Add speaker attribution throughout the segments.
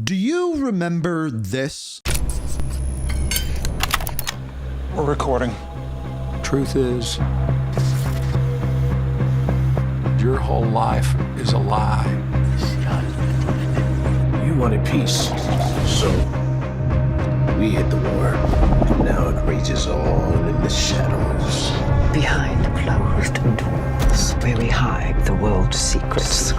Speaker 1: Do you remember this?
Speaker 2: We're recording.
Speaker 3: Truth is, your whole life is a lie.
Speaker 4: You wanted peace, so we hit the war. Now it rages on in the shadows.
Speaker 5: Behind closed doors, where we hide the world's secrets.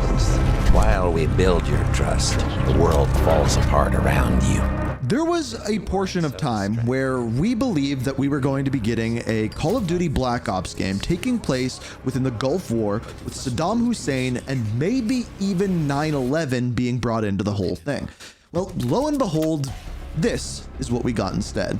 Speaker 6: While we build your trust, the world falls apart around you.
Speaker 1: There was a portion of time where we believed that we were going to be getting a Call of Duty Black Ops game taking place within the Gulf War with Saddam Hussein and maybe even 9/11 being brought into the whole thing. Well, lo and behold, this is what we got instead.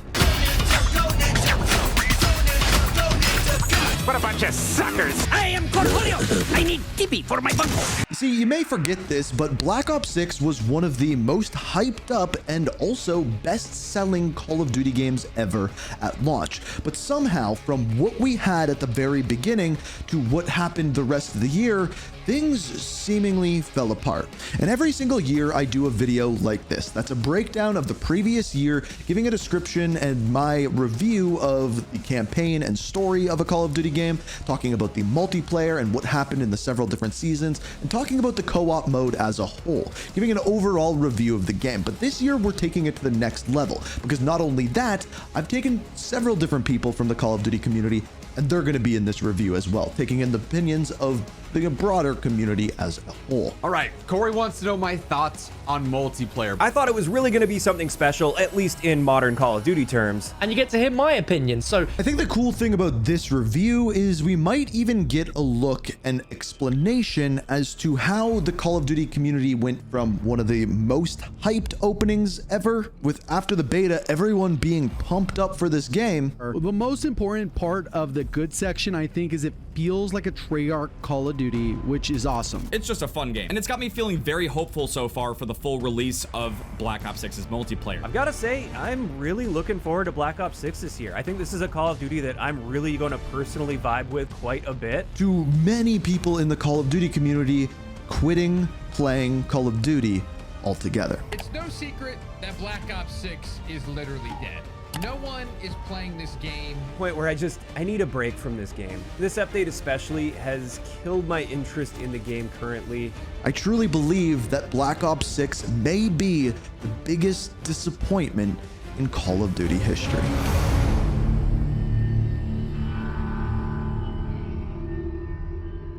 Speaker 7: What a bunch of suckers! I am Cornholio! I need tippy for my bunko!
Speaker 1: You see, you may forget this, but Black Ops 6 was one of the most hyped up and also best-selling Call of Duty games ever at launch. But somehow, from what we had at the very beginning to what happened the rest of the year, things seemingly fell apart. And every single year I do a video like this. That's a breakdown of the previous year, giving a description and my review of the campaign and story of a Call of Duty game, talking about the multiplayer and what happened in the several different seasons, and talking about the co-op mode as a whole, giving an overall review of the game. But this year we're taking it to the next level, because not only that, I've taken several different people from the Call of Duty community, and they're going to be in this review as well, taking in the opinions of the broader community as a whole.
Speaker 8: All right, Corey wants to know my thoughts on multiplayer.
Speaker 9: I thought it was really going to be something special, at least in modern Call of Duty terms.
Speaker 10: And you get to hear my opinion, so
Speaker 1: I think the cool thing about this review is we might even get a look and explanation as to how the Call of Duty community went from one of the most hyped openings ever, with after the beta, everyone being pumped up for this game.
Speaker 11: The most important part of the good section, I think, is it feels like a Treyarch Call of Duty, which is awesome.
Speaker 8: It's just a fun game, and it's got me feeling very hopeful so far for the full release of Black Ops 6's multiplayer.
Speaker 9: I've got to say, I'm really looking forward to Black Ops 6 this year. I think this is a Call of Duty that I'm really going to personally vibe with quite a bit.
Speaker 1: To many people in the Call of Duty community, quitting playing Call of Duty altogether.
Speaker 12: It's no secret that Black Ops 6 is literally dead. No one is playing this game.
Speaker 9: Point where I need a break from this game. This update especially has killed my interest in the game currently.
Speaker 1: I truly believe that Black Ops 6 may be the biggest disappointment in Call of Duty history.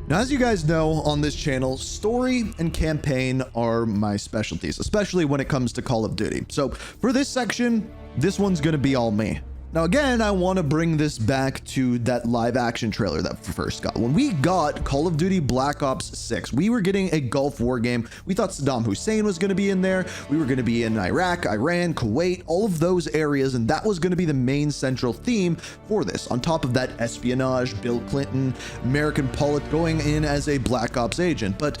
Speaker 1: Now, as you guys know on this channel, story and campaign are my specialties, especially when it comes to Call of Duty. So for this section, this one's going to be all me. Now, again, I want to bring this back to that live action trailer that we first got. When we got Call of Duty Black Ops 6, we were getting a Gulf War game. We thought Saddam Hussein was going to be in there. We were going to be in Iraq, Iran, Kuwait, all of those areas, and that was going to be the main central theme for this. On top of that, espionage, Bill Clinton, American politics, going in as a Black Ops agent. But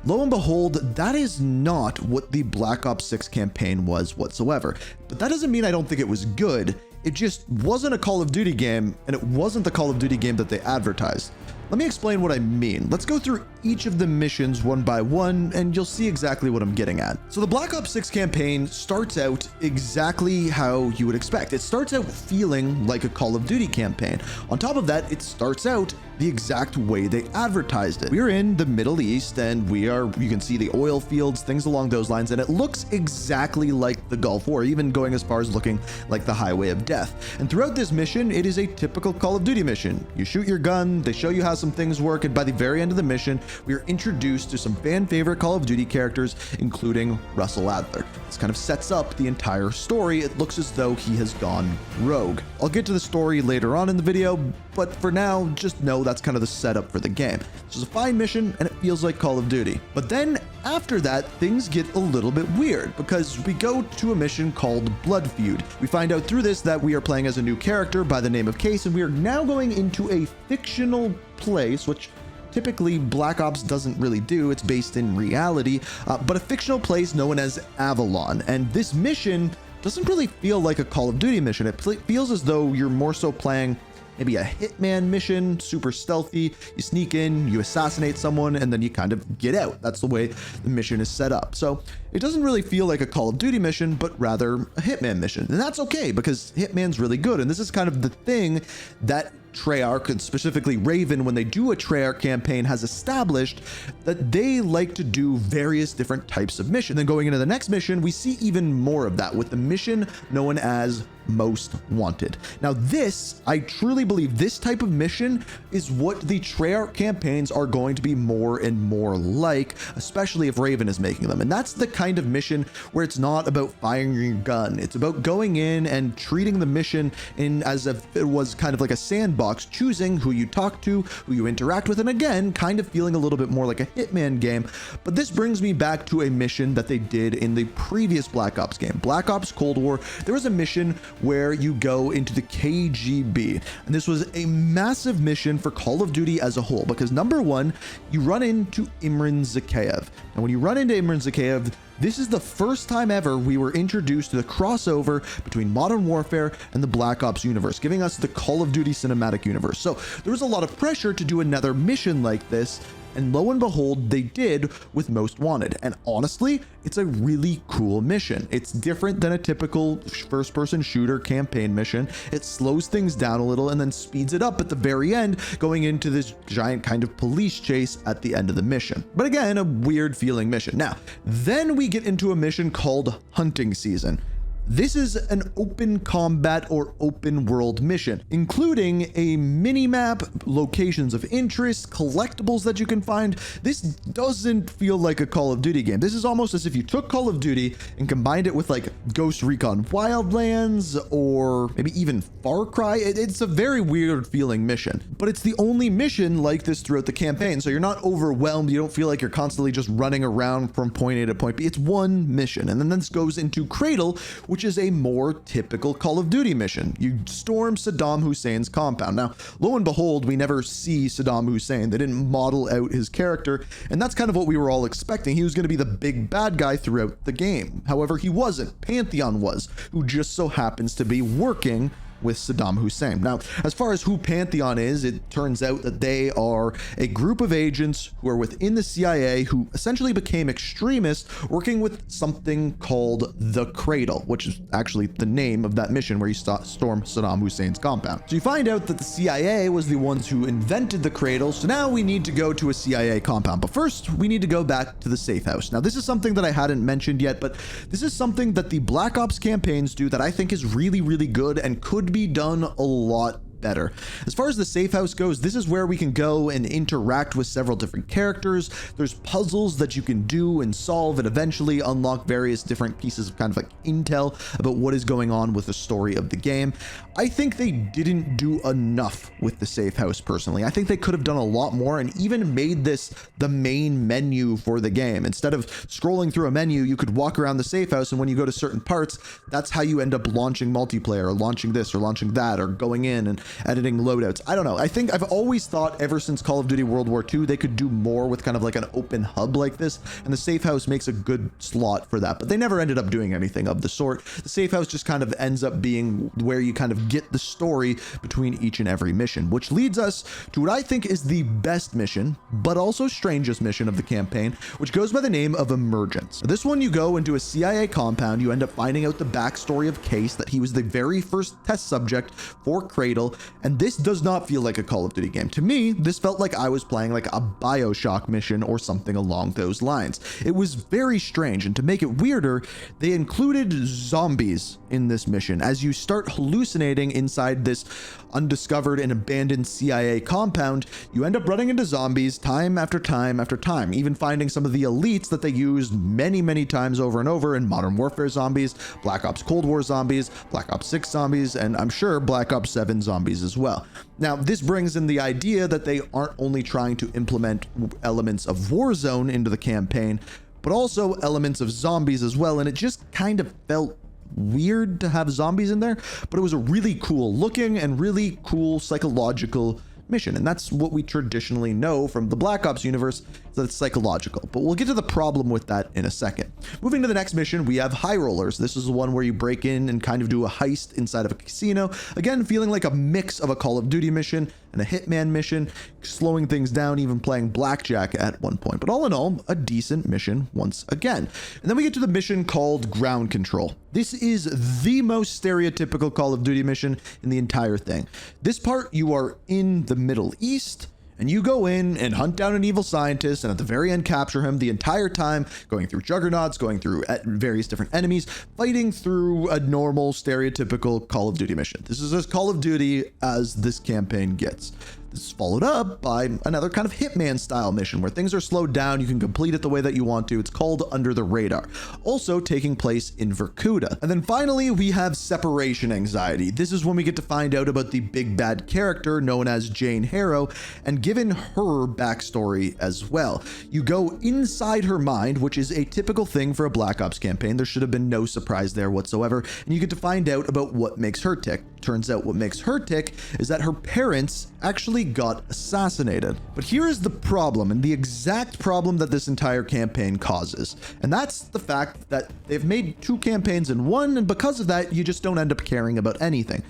Speaker 1: lo and behold, that is not what the Black Ops 6 campaign was whatsoever. But that doesn't mean I don't think it was good. It just wasn't a Call of Duty game, and it wasn't the Call of Duty game that they advertised. Let me explain what I mean. Let's go through each of the missions one by one, and you'll see exactly what I'm getting at. So the Black Ops 6 campaign starts out exactly how you would expect. It starts out feeling like a Call of Duty campaign. On top of that, it starts out the exact way they advertised it. We're in the Middle East, and you can see the oil fields, things along those lines, and it looks exactly like the Gulf War, even going as far as looking like the Highway of Death. And throughout this mission, it is a typical Call of Duty mission. You shoot your gun, they show you how some things work, and by the very end of the mission, we are introduced to some fan favorite Call of Duty characters, including Russell Adler. This kind of sets up the entire story. It looks as though he has gone rogue. I'll get to the story later on in the video, but for now, just know that's kind of the setup for the game. This is a fine mission, and it feels like Call of Duty. But then, after that, things get a little bit weird, because we go to a mission called Blood Feud. We find out through this that we are playing as a new character by the name of Case, and we are now going into a fictional place, which typically Black Ops doesn't really do. It's based in reality, but a fictional place known as Avalon. And this mission doesn't really feel like a Call of Duty mission. It feels as though you're more so playing maybe a hitman mission, super stealthy. You sneak in, you assassinate someone, and then you kind of get out. That's the way the mission is set up. So It doesn't really feel like a Call of Duty mission, but rather a Hitman mission. And that's okay, because Hitman's really good. And this is kind of the thing that Treyarch, and specifically Raven, when they do a Treyarch campaign, has established that they like to do various different types of missions. Then going into the next mission, we see even more of that with the mission known as Most Wanted. Now this, I truly believe this type of mission is what the Treyarch campaigns are going to be more and more like, especially if Raven is making them. And that's the kind of mission where it's not about firing your gun. It's about going in and treating the mission in as if it was kind of like a sandbox, choosing who you talk to, who you interact with, and again, kind of feeling a little bit more like a Hitman game. But this brings me back to a mission that they did in the previous Black Ops game, Black Ops Cold War. There was a mission where you go into the KGB, and this was a massive mission for Call of Duty as a whole, because number one, you run into Imran Zakhaev. And when you run into Imran Zakhaev, this is the first time ever we were introduced to the crossover between Modern Warfare and the Black Ops universe, giving us the Call of Duty cinematic universe. So there was a lot of pressure to do another mission like this, and lo and behold, they did with Most Wanted. And honestly, it's a really cool mission. It's different than a typical first-person shooter campaign mission. It slows things down a little and then speeds it up at the very end, going into this giant kind of police chase at the end of the mission. But again, a weird feeling mission. Now, then we get into a mission called Hunting Season. This is an open combat or open world mission, including a mini map, locations of interest, collectibles that you can find. This doesn't feel like a Call of Duty game. This is almost as if you took Call of Duty and combined it with like Ghost Recon Wildlands or maybe even Far Cry. It's a very weird feeling mission, but it's the only mission like this throughout the campaign. So you're not overwhelmed. You don't feel like you're constantly just running around from point A to point B. It's one mission. And then this goes into Cradle, which is a more typical Call of Duty mission. You storm Saddam Hussein's compound. Now, lo and behold, we never see Saddam Hussein. They didn't model out his character, and that's kind of what we were all expecting. He was going to be the big bad guy throughout the game. However, he wasn't. Pantheon was, who just so happens to be working with Saddam Hussein. Now, as far as who Pantheon is, it turns out that they are a group of agents who are within the CIA who essentially became extremists working with something called the Cradle, which is actually the name of that mission where you storm Saddam Hussein's compound. So you find out that the CIA was the ones who invented the Cradle, so now we need to go to a CIA compound. But first, we need to go back to the safe house. Now, this is something that I hadn't mentioned yet, but this is something that the Black Ops campaigns do that I think is really, really good and could be done a lot better. As far as the safe house goes, this is where we can go and interact with several different characters. There's puzzles that you can do and solve and eventually unlock various different pieces of kind of like intel about what is going on with the story of the game. I think they didn't do enough with the safe house personally. I think they could have done a lot more and even made this the main menu for the game. Instead of scrolling through a menu, you could walk around the safe house, and when you go to certain parts, that's how you end up launching multiplayer or launching this or launching that or going in and editing loadouts. I don't know. I think I've always thought ever since Call of Duty World War II, they could do more with kind of like an open hub like this, and the safe house makes a good slot for that, but they never ended up doing anything of the sort. The safe house just kind of ends up being where you kind of get the story between each and every mission, which leads us to what I think is the best mission, but also strangest mission of the campaign, which goes by the name of Emergence. This one, you go into a CIA compound, you end up finding out the backstory of Case, that he was the very first test subject for Cradle, and this does not feel like a Call of Duty game. To me, this felt like I was playing like a BioShock mission or something along those lines. It was very strange, and to make it weirder, they included zombies in this mission as you start hallucinating inside this undiscovered and abandoned CIA compound. You end up running into zombies time after time after time, even finding some of the elites that they used many times over and over in Modern Warfare zombies, Black Ops Cold War zombies, Black Ops 6 zombies, and I'm sure Black Ops 7 zombies as well. Now, this brings in the idea that they aren't only trying to implement elements of Warzone into the campaign, but also elements of zombies as well, and it just kind of felt weird to have zombies in there, but it was a really cool looking and really cool psychological mission. And that's what we traditionally know from the Black Ops universe, that it's psychological. But we'll get to the problem with that in a second. Moving to the next mission, we have High Rollers. This is the one where you break in and kind of do a heist inside of a casino. Again, feeling like a mix of a Call of Duty mission and a Hitman mission, slowing things down, even playing blackjack at one point. But all in all, a decent mission once again. And then we get to the mission called Ground Control. This is the most stereotypical Call of Duty mission in the entire thing. This part, you are in the Middle East, and you go in and hunt down an evil scientist, and at the very end capture him the entire time, going through juggernauts, going through various different enemies, fighting through a normal stereotypical Call of Duty mission. This is as Call of Duty as this campaign gets. This is followed up by another kind of Hitman style mission where things are slowed down. You can complete it the way that you want to. It's called Under the Radar, also taking place in Vorkuta. And then finally, we have Separation Anxiety. This is when we get to find out about the big bad character known as Jane Harrow and given her backstory as well. You go inside her mind, which is a typical thing for a Black Ops campaign. There should have been no surprise there whatsoever. And you get to find out about what makes her tick. Turns out what makes her tick is that her parents actually got assassinated. But here is the problem, and the exact problem that this entire campaign causes. And that's the fact that they've made 2 campaigns in one, and because of that, you just don't end up caring about anything.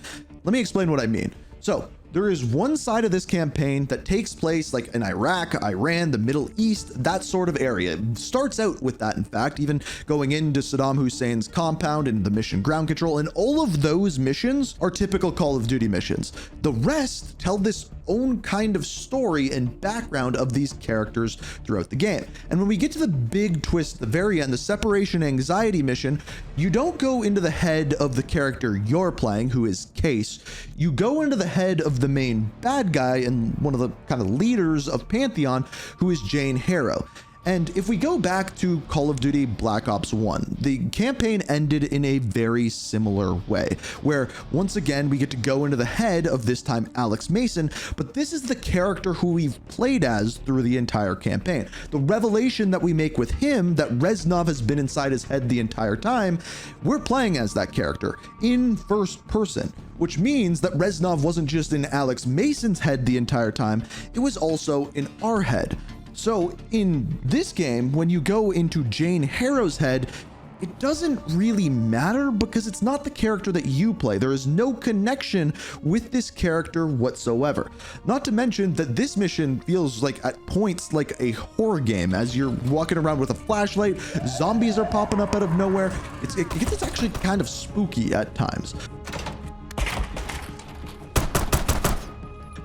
Speaker 1: Let me explain what I mean. So, there is one side of this campaign that takes place like in Iraq, Iran, the Middle East, that sort of area. It starts out with that, in fact, even going into Saddam Hussein's compound and the mission Ground Control, and all of those missions are typical Call of Duty missions. The rest tell this own kind of story and background of these characters throughout the game. And when we get to the big twist at the very end, the Separation Anxiety mission, you don't go into the head of the character you're playing, who is Case. You go into the head of the main bad guy and one of the kind of leaders of Pantheon, who is Jane Harrow. And if we go back to Call of Duty Black Ops 1, the campaign ended in a very similar way, where once again we get to go into the head of, this time, Alex Mason, but this is the character who we've played as through the entire campaign. The revelation that we make with him, that Reznov has been inside his head the entire time, we're playing as that character in first person, which means that Reznov wasn't just in Alex Mason's head the entire time, it was also in our head. So in this game, when you go into Jane Harrow's head, it doesn't really matter because it's not the character that you play. There is no connection with this character whatsoever. Not to mention that this mission feels like at points like a horror game. As you're walking around with a flashlight, zombies are popping up out of nowhere. It gets actually kind of spooky at times.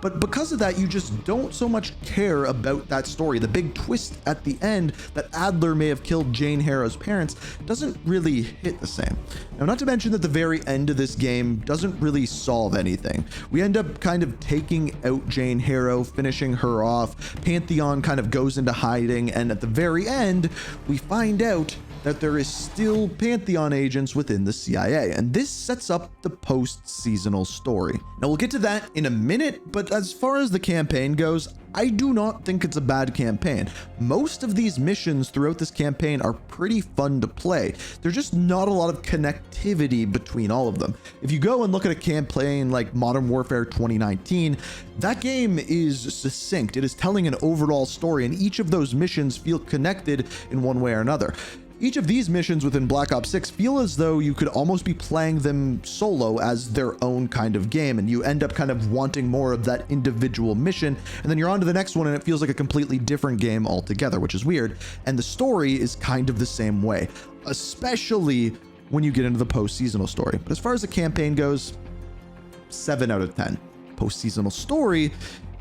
Speaker 1: But because of that, you just don't so much care about that story. The big twist at the end that Adler may have killed Jane Harrow's parents doesn't really hit the same. Now, not to mention that the very end of this game doesn't really solve anything. We end up kind of taking out Jane Harrow, finishing her off. Pantheon kind of goes into hiding, and at the very end, we find out that there is still Pantheon agents within the CIA, and this sets up the post-seasonal story. Now, we'll get to that in a minute, but as far as the campaign goes, I do not think it's a bad campaign. Most of these missions throughout this campaign are pretty fun to play. There's just not a lot of connectivity between all of them. If you go and look at a campaign like Modern Warfare 2019, that game is succinct. It is telling an overall story, and each of those missions feel connected in one way or another. Each of these missions within Black Ops 6 feel as though you could almost be playing them solo as their own kind of game, and you end up kind of wanting more of that individual mission, and then you're on to the next one and it feels like a completely different game altogether, which is weird. And the story is kind of the same way, especially when you get into the post-seasonal story. But as far as the campaign goes, 7 out of 10. Post-seasonal story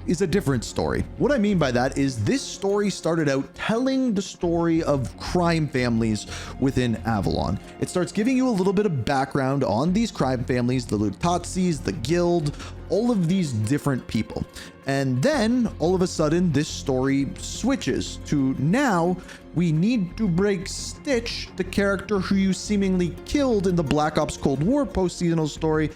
Speaker 1: is a different story. What I mean by that is this story started out telling the story of crime families within Avalon. It starts giving you a little bit of background on these crime families, the Lutazis, the Guild, all of these different people. And then all of a sudden this story switches to now we need to break Stitch, the character who you seemingly killed in the Black Ops Cold War post-seasonal story.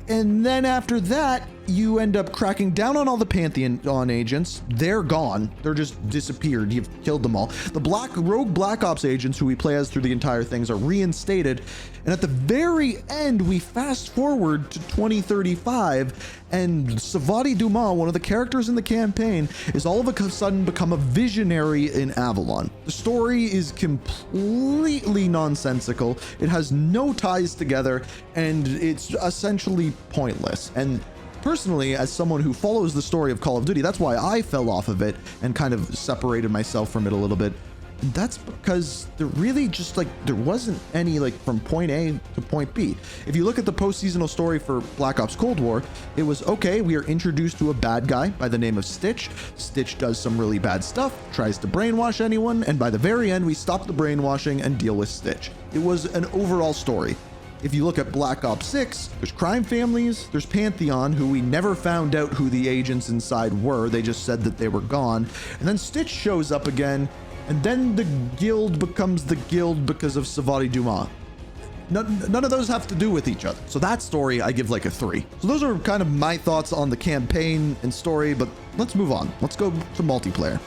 Speaker 1: And then after that, you end up cracking down on all the Pantheon agents. They're gone. They're just disappeared. You've killed them all. The rogue Black Ops agents who we play as through the entire things are reinstated. And at the very end, we fast forward to 2035, and Savati Dumas, one of the characters in the campaign, is all of a sudden become a visionary in Avalon. The story is completely nonsensical. It has no ties together, and it's essentially pointless. And personally, as someone who follows the story of Call of Duty, that's why I fell off of it and kind of separated myself from it a little bit. And that's because there really just there wasn't any from point A to point B. If you look at the post-seasonal story for Black Ops Cold War, it was okay, we are introduced to a bad guy by the name of Stitch. Stitch does some really bad stuff, tries to brainwash anyone, and by the very end, we stop the brainwashing and deal with Stitch. It was an overall story. If you look at Black Ops 6, there's crime families, there's Pantheon, who we never found out who the agents inside were. They just said that they were gone. And then Stitch shows up again, and then the guild becomes the guild because of Savati Dumas. None of those have to do with each other. So that story, I give a 3. So those are kind of my thoughts on the campaign and story, but let's move on. Let's go to multiplayer.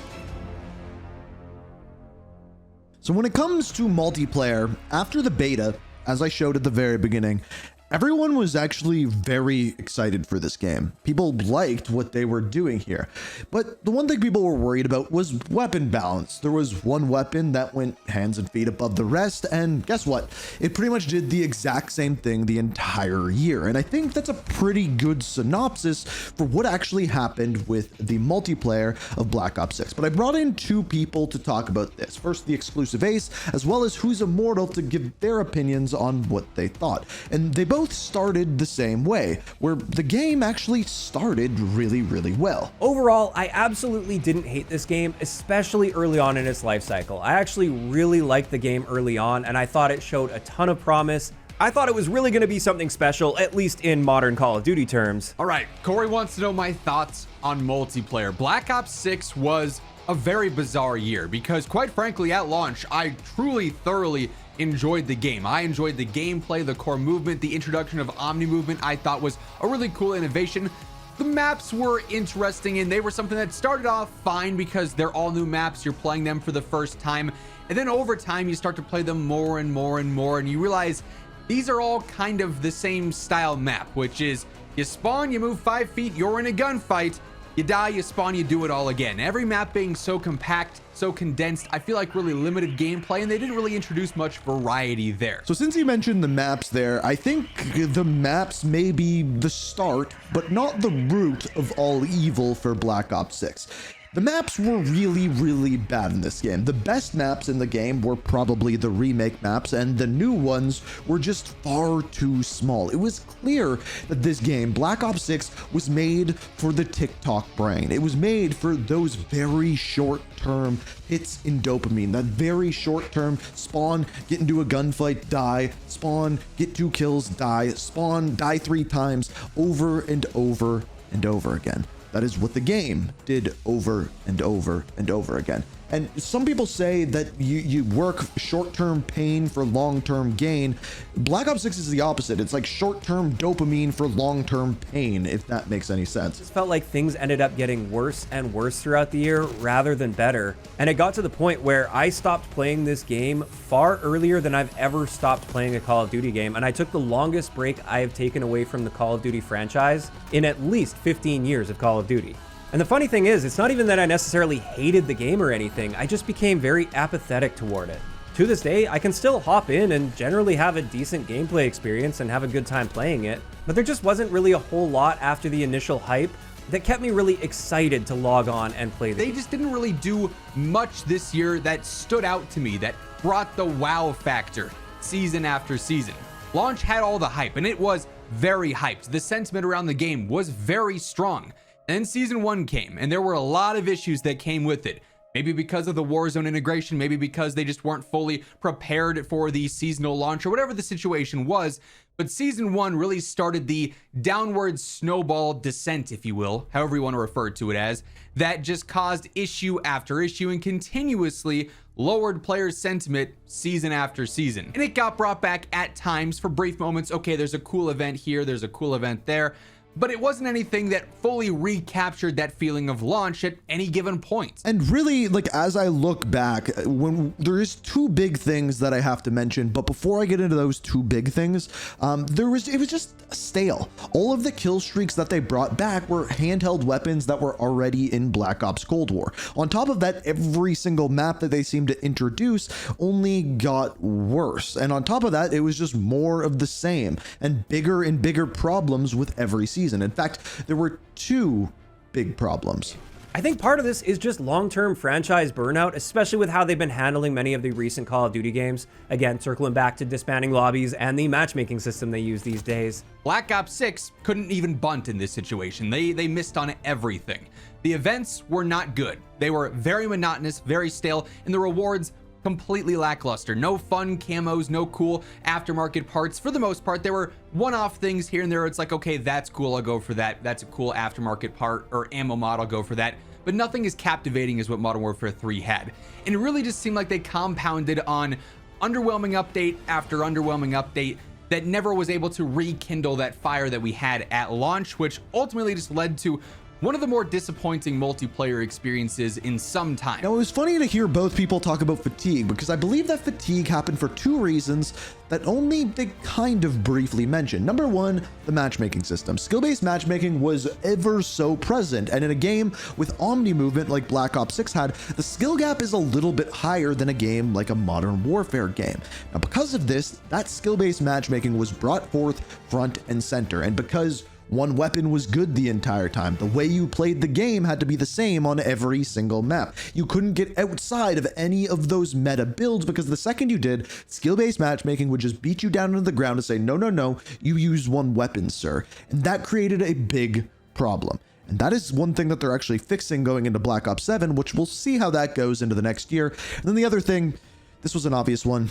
Speaker 1: So when it comes to multiplayer, after the beta, as I showed at the very beginning, everyone was actually very excited for this game. People liked what they were doing here. But the one thing people were worried about was weapon balance. There was one weapon that went hands and feet above the rest, and guess what? It pretty much did the exact same thing the entire year. And I think that's a pretty good synopsis for what actually happened with the multiplayer of Black Ops 6. But I brought in 2 people to talk about this. First, the exclusive ace, as well as Who's Immortal, to give their opinions on what they thought. And they both started the same way, where the game actually started really, really well.
Speaker 9: Overall, I absolutely didn't hate this game, especially early on in its life cycle. I actually really liked the game early on, and I thought it showed a ton of promise. I thought it was really going to be something special, at least in modern Call of Duty terms.
Speaker 13: All right, Corey wants to know my thoughts on multiplayer. Black Ops 6 was a very bizarre year because, quite frankly, at launch, I truly, thoroughly enjoyed the game. I enjoyed the gameplay, the core movement, the introduction of Omni movement I thought was a really cool innovation. The maps were interesting, and they were something that started off fine because they're all new maps. You're playing them for the first time, and then over time you start to play them more and more and more, and you realize these are all kind of the same style map, which is you spawn, you move 5 feet, you're in a gunfight, you die, you spawn, you do it all again. Every map being so compact, so condensed, I feel like really limited gameplay, and they didn't really introduce much variety there.
Speaker 1: So since you mentioned the maps there, I think the maps may be the start, but not the root of all evil for Black Ops 6. The maps were really, really bad in this game. The best maps in the game were probably the remake maps, and the new ones were just far too small. It was clear that this game, Black Ops 6, was made for the TikTok brain. It was made for those very short-term hits in dopamine, that very short-term spawn, get into a gunfight, die, spawn, get 2 kills, die, spawn, die 3 times, over and over and over again. That is what the game did over and over and over again. And some people say that you work short-term pain for long-term gain. Black Ops 6 is the opposite. It's like short-term dopamine for long-term pain, if that makes any sense.
Speaker 9: It felt like things ended up getting worse and worse throughout the year rather than better. And it got to the point where I stopped playing this game far earlier than I've ever stopped playing a Call of Duty game. And I took the longest break I have taken away from the Call of Duty franchise in at least 15 years of Call of Duty. And the funny thing is, it's not even that I necessarily hated the game or anything, I just became very apathetic toward it. To this day, I can still hop in and generally have a decent gameplay experience and have a good time playing it, but there just wasn't really a whole lot after the initial hype that kept me really excited to log on and play the game.
Speaker 13: They just didn't really do much this year that stood out to me, that brought the wow factor season after season. Launch had all the hype, and it was very hyped. The sentiment around the game was very strong. Then season 1 came, and there were a lot of issues that came with it. Maybe because of the Warzone integration, maybe because they just weren't fully prepared for the seasonal launch, or whatever the situation was. But season 1 really started the downward snowball descent, if you will, however you want to refer to it as, that just caused issue after issue and continuously lowered players' sentiment season after season. And it got brought back at times for brief moments. Okay, there's a cool event here, there's a cool event there. but it wasn't anything that fully recaptured that feeling of launch at any given point.
Speaker 1: And really, like, as I look back, when there is two big things that I have to mention, but before I get into those two big things, it was just stale. All of the kill streaks that they brought back were handheld weapons that were already in Black Ops Cold War. On top of that, every single map that they seemed to introduce only got worse. And on top of that, it was just more of the same and bigger problems with every season. In fact, there were two big problems.
Speaker 9: I think part of this is just long-term franchise burnout, especially with how they've been handling many of the recent Call of Duty games. Again, circling back to disbanding lobbies and the matchmaking system they use these days.
Speaker 13: Black Ops 6 couldn't even bunt in this situation. They missed on everything. The events were not good. They were very monotonous, very stale, and the rewards completely lackluster. No fun camos, no cool aftermarket parts. For the most part, there were one-off things here and there. It's like, okay, that's cool, I'll go for that. That's a cool aftermarket part or ammo mod, I'll go for that. But nothing as captivating as what Modern Warfare 3 had. And it really just seemed like they compounded on underwhelming update after underwhelming update that never was able to rekindle that fire that we had at launch, which ultimately just led to one of the more disappointing multiplayer experiences in some time.
Speaker 1: Now, it was funny to hear both people talk about fatigue, because I believe that fatigue happened for two reasons that only they kind of briefly mentioned. Number one, the matchmaking system. Skill-based matchmaking was ever so present, and in a game with omni movement like Black Ops 6 had, the skill gap is a little bit higher than a game like a Modern Warfare game. Now, because of this, that skill-based matchmaking was brought forth front and center, and because one weapon was good the entire time, the way you played the game had to be the same on every single map. You couldn't get outside of any of those meta builds, because the second you did, skill-based matchmaking would just beat you down into the ground and say, no, you used one weapon, sir. And that created a big problem. And that is one thing that they're actually fixing going into Black Ops 7, which we'll see how that goes into the next year. And then the other thing, this was an obvious one,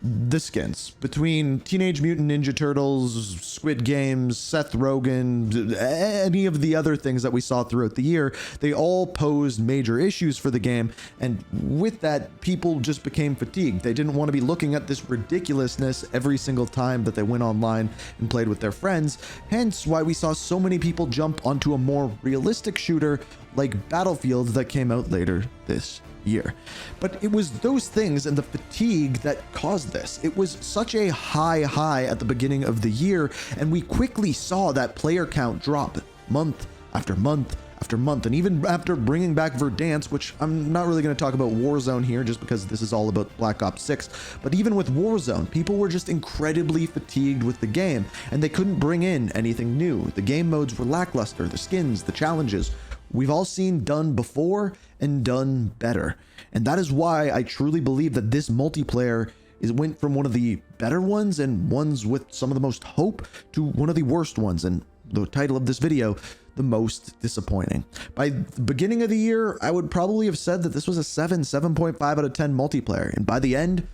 Speaker 1: the skins. Between Teenage Mutant Ninja Turtles, Squid Games, Seth Rogen, any of the other things that we saw throughout the year, they all posed major issues for the game. And with that, people just became fatigued. They didn't want to be looking at this ridiculousness every single time that they went online and played with their friends. Hence why we saw so many people jump onto a more realistic shooter like Battlefield that came out later this year. But it was those things and the fatigue that caused this. It was such a high at the beginning of the year, and we quickly saw that player count drop month after month after month. And even after bringing back Verdansk, which I'm not really going to talk about Warzone here just because this is all about Black Ops 6, but even with Warzone, people were just incredibly fatigued with the game, and they couldn't bring in anything new. The game modes were lackluster, the skins, the challenges, we've all seen done before and done better. And that is why I truly believe that this multiplayer went from one of the better ones and ones with some of the most hope to one of the worst ones. And the title of this video, the most disappointing. By the beginning of the year, I would probably have said that this was a 7.5 out of 10 multiplayer. And by the end,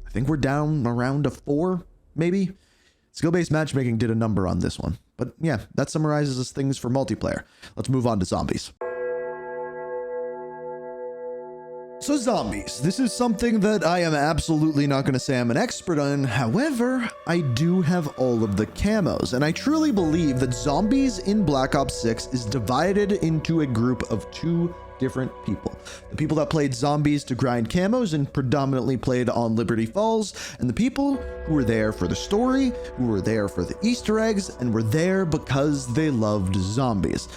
Speaker 1: I think we're down around a 4, maybe. Skill-based matchmaking did a number on this one. But yeah, that summarizes things for multiplayer. Let's move on to zombies. So zombies, this is something that I am absolutely not going to say I'm an expert on. However, I do have all of the camos, and I truly believe that zombies in Black Ops 6 is divided into a group of two different people. The people that played zombies to grind camos and predominantly played on Liberty Falls, and the people who were there for the story, who were there for the Easter eggs, and were there because they loved zombies.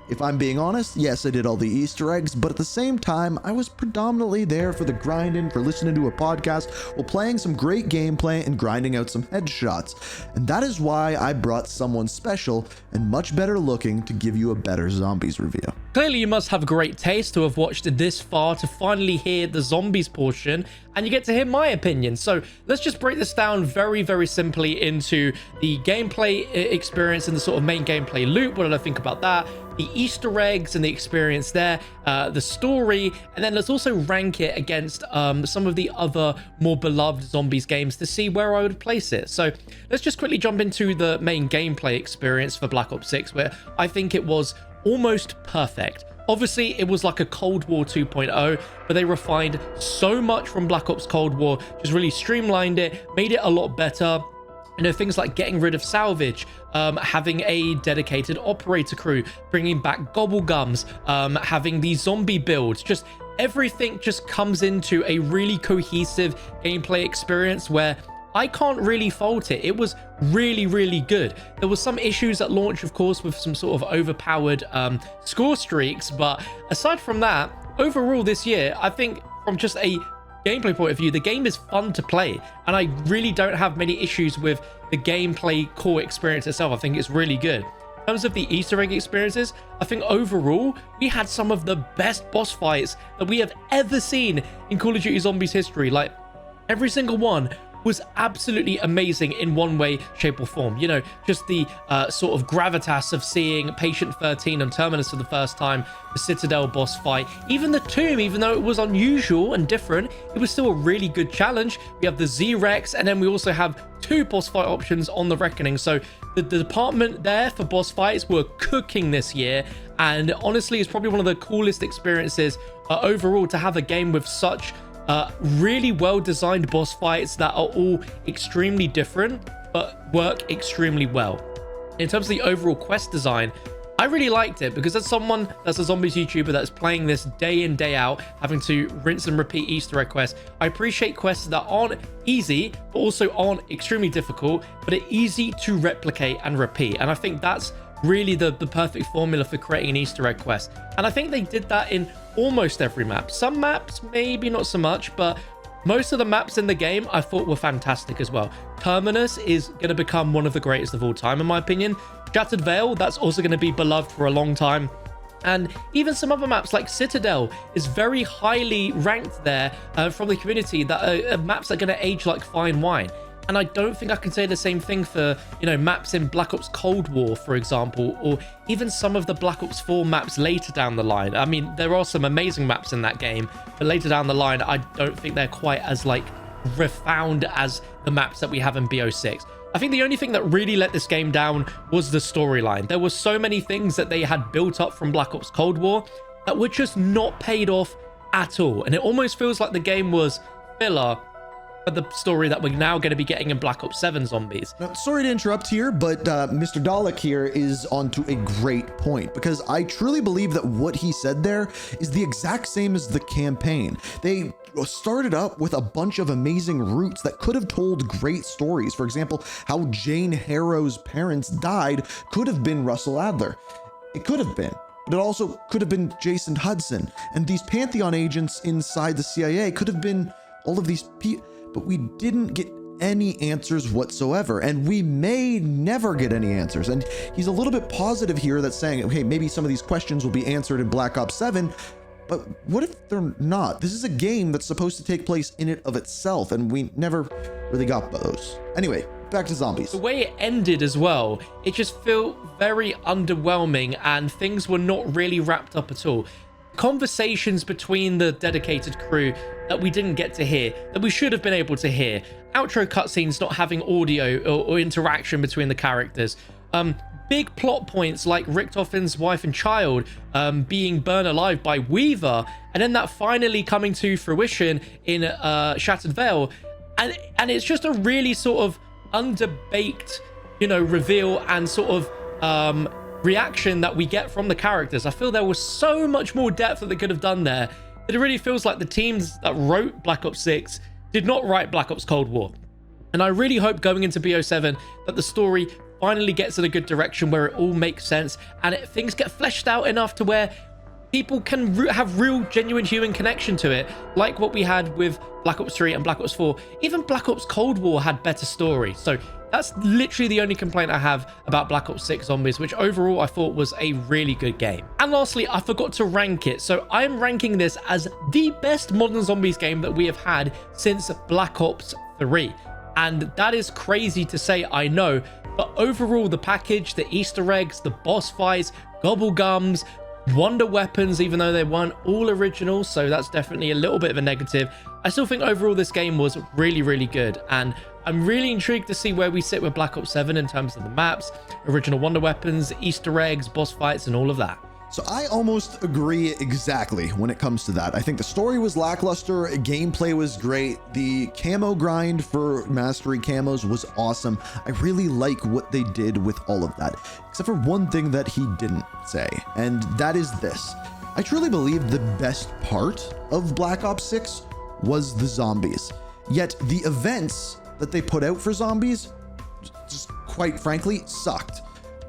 Speaker 1: If I'm being honest, yes, I did all the Easter eggs, but at the same time, I was predominantly there for the grinding, for listening to a podcast, while playing some great gameplay and grinding out some headshots. And that is why I brought someone special and much better looking to give you a better zombies review.
Speaker 10: Clearly, you must have great taste to have watched it this far to finally hear the zombies portion, and you get to hear my opinion. So let's just break this down very simply into the gameplay experience and the sort of main gameplay loop. What did I think about that? The Easter eggs and the experience there, the story, and then let's also rank it against some of the other more beloved zombies games to see where I would place it. So let's just quickly jump into the main gameplay experience for Black Ops 6, where I think it was almost perfect. Obviously, it was like a Cold War 2.0, but they refined so much from Black Ops Cold War, just really streamlined it, made it a lot better. You know, things like getting rid of salvage, having a dedicated operator crew, bringing back gobblegums, having these zombie builds, just everything just comes into a really cohesive gameplay experience where I can't really fault it. It was really, really good. There was some issues at launch, of course, with some sort of overpowered score streaks, but aside from that, overall this year, I think from just a gameplay point of view, the game is fun to play, and I really don't have many issues with the gameplay core experience itself. I think it's really good. In terms of the Easter egg experiences, I think overall we had some of the best boss fights that we have ever seen in Call of Duty Zombies history. Like, every single one was absolutely amazing in one way, shape, or form. You know, just the sort of gravitas of seeing Patient 13 on Terminus for the first time, the Citadel boss fight, even the Tomb, even though it was unusual and different, it was still a really good challenge. We have the Z-Rex, and then we also have 2 boss fight options on the Reckoning. So the department there for boss fights were cooking this year, and honestly, it's probably one of the coolest experiences overall to have a game with such really well-designed boss fights that are all extremely different but work extremely well. In terms of the overall quest design, I really liked it because as someone that's a zombies YouTuber that's playing this day in, day out, having to rinse and repeat Easter egg quests, I appreciate quests that aren't easy but also aren't extremely difficult, but are easy to replicate and repeat. And I think that's really the perfect formula for creating an Easter egg quest. And I think they did that in almost every map. Some maps maybe not so much, but most of the maps in the game I thought were fantastic as well. Terminus is going to become one of the greatest of all time in my opinion. Shattered Vale, that's also going to be beloved for a long time. And even some other maps like Citadel is very highly ranked there from the community, that are maps that are going to age like fine wine. And I don't think I can say the same thing for, you know, maps in Black Ops Cold War, for example, or even some of the Black Ops 4 maps later down the line. I mean, there are some amazing maps in that game, but later down the line, I don't think they're quite as, like, refound as the maps that we have in BO6. I think the only thing that really let this game down was the storyline. There were so many things that they had built up from Black Ops Cold War that were just not paid off at all. And it almost feels like the game was filler for the story that we're now going to be getting in Black Ops 7 Zombies.
Speaker 1: Now, sorry to interrupt here, but Mr. Dalek here is onto a great point, because I truly believe that what he said there is the exact same as the campaign. They started up with a bunch of amazing routes that could have told great stories. For example, how Jane Harrow's parents died could have been Russell Adler. It could have been. But it also could have been Jason Hudson. And these Pantheon agents inside the CIA could have been all of these people. But we didn't get any answers whatsoever, and we may never get any answers. And he's a little bit positive here that's saying, okay, maybe some of these questions will be answered in Black Ops 7, but what if they're not? This is a game that's supposed to take place in and of itself, and we never really got those. Anyway, back to Zombies.
Speaker 10: The way it ended as well, it just felt very underwhelming, and things were not really wrapped up at all. Conversations between the dedicated crew that we didn't get to hear, that we should have been able to hear. Outro cutscenes not having audio or interaction between the characters. Big plot points like Richthofen's wife and child being burned alive by Weaver, and then that finally coming to fruition in Shattered Vale. And it's just a really sort of underbaked, you know, reveal and sort of reaction that we get from the characters. I feel there was so much more depth that they could have done there. It really feels like the teams that wrote Black Ops 6 did not write Black Ops Cold War. And I really hope going into BO7 that the story finally gets in a good direction where it all makes sense and things get fleshed out enough to where people can have real, genuine human connection to it, like what we had with Black Ops 3 and Black Ops 4. Even Black Ops Cold War had better story. So that's literally the only complaint I have about Black Ops 6 Zombies, which overall I thought was a really good game. And lastly, I forgot to rank it. So I'm ranking this as the best modern zombies game that we have had since Black Ops 3. And that is crazy to say, I know. But overall, the package, the Easter eggs, the boss fights, gobblegums, wonder weapons, even though they weren't all original, so that's definitely a little bit of a negative. I still think overall this game was really, really good, and I'm really intrigued to see where we sit with Black Ops 7 in terms of the maps, original wonder weapons, Easter eggs, boss fights, and all of that.
Speaker 1: So I almost agree exactly when it comes to that. I think the story was lackluster, gameplay was great, the camo grind for mastery camos was awesome. I really like what they did with all of that, except for one thing that he didn't say, and that is this. I truly believe the best part of Black Ops 6 was the zombies, yet the events that they put out for zombies just quite frankly sucked.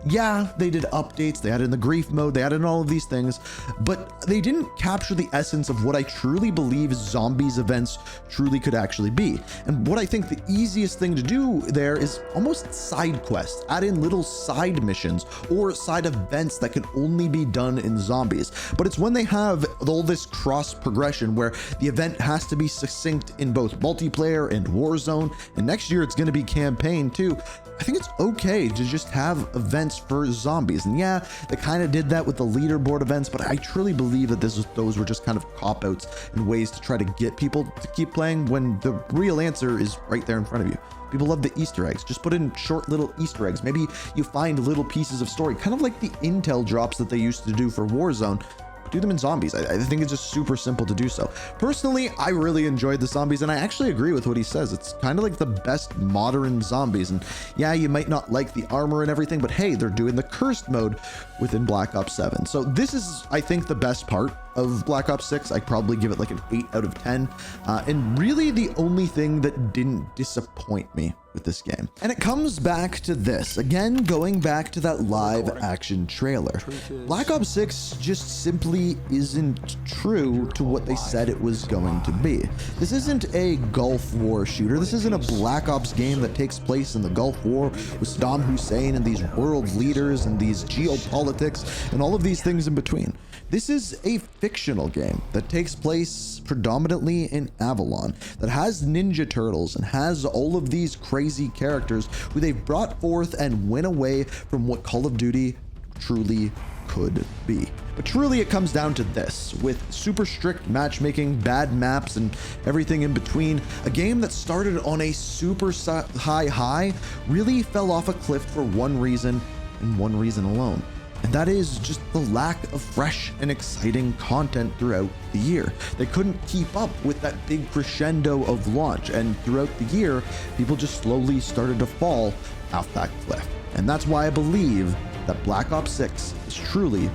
Speaker 1: Yeah, they did updates, they added in the grief mode, they added in all of these things, but they didn't capture the essence of what I truly believe zombies events truly could actually be. And what I think the easiest thing to do there is almost side quests, add in little side missions or side events that can only be done in zombies. But it's when they have all this cross progression where the event has to be succinct in both multiplayer and Warzone, and next year it's going to be campaign too. I think it's okay to just have events for zombies. And yeah, they kind of did that with the leaderboard events, but I truly believe that those were just kind of cop-outs and ways to try to get people to keep playing when the real answer is right there in front of you. People love the Easter eggs. Just put in short little Easter eggs. Maybe you find little pieces of story, kind of like the intel drops that they used to do for Warzone. Do them in zombies. I think it's just super simple to do so. Personally, I really enjoyed the zombies, and I actually agree with what he says. It's kind of like the best modern zombies. And yeah, you might not like the armor and everything, but hey, they're doing the cursed mode within Black Ops 7. So this is, I think, the best part of Black Ops 6. I probably give it like an 8 out of 10. And really the only thing that didn't disappoint me with this game. And it comes back to this, again, going back to that live action trailer. Black Ops 6 just simply isn't true to what they said it was going to be. This isn't a Gulf War shooter. This isn't a Black Ops game that takes place in the Gulf War with Saddam Hussein and these world leaders and these geopolitics and all of these things in between. This is a fictional game that takes place predominantly in Avalon, that has Ninja Turtles and has all of these crazy characters who they've brought forth and went away from what Call of Duty truly could be. But truly it comes down to this, with super strict matchmaking, bad maps, and everything in between. A game that started on a super high really fell off a cliff for one reason and one reason alone. And that is just the lack of fresh and exciting content throughout the year. They couldn't keep up with that big crescendo of launch, and throughout the year, people just slowly started to fall off that cliff. And that's why I believe that Black Ops 6 is truly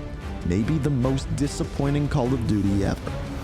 Speaker 1: maybe the most disappointing Call of Duty ever.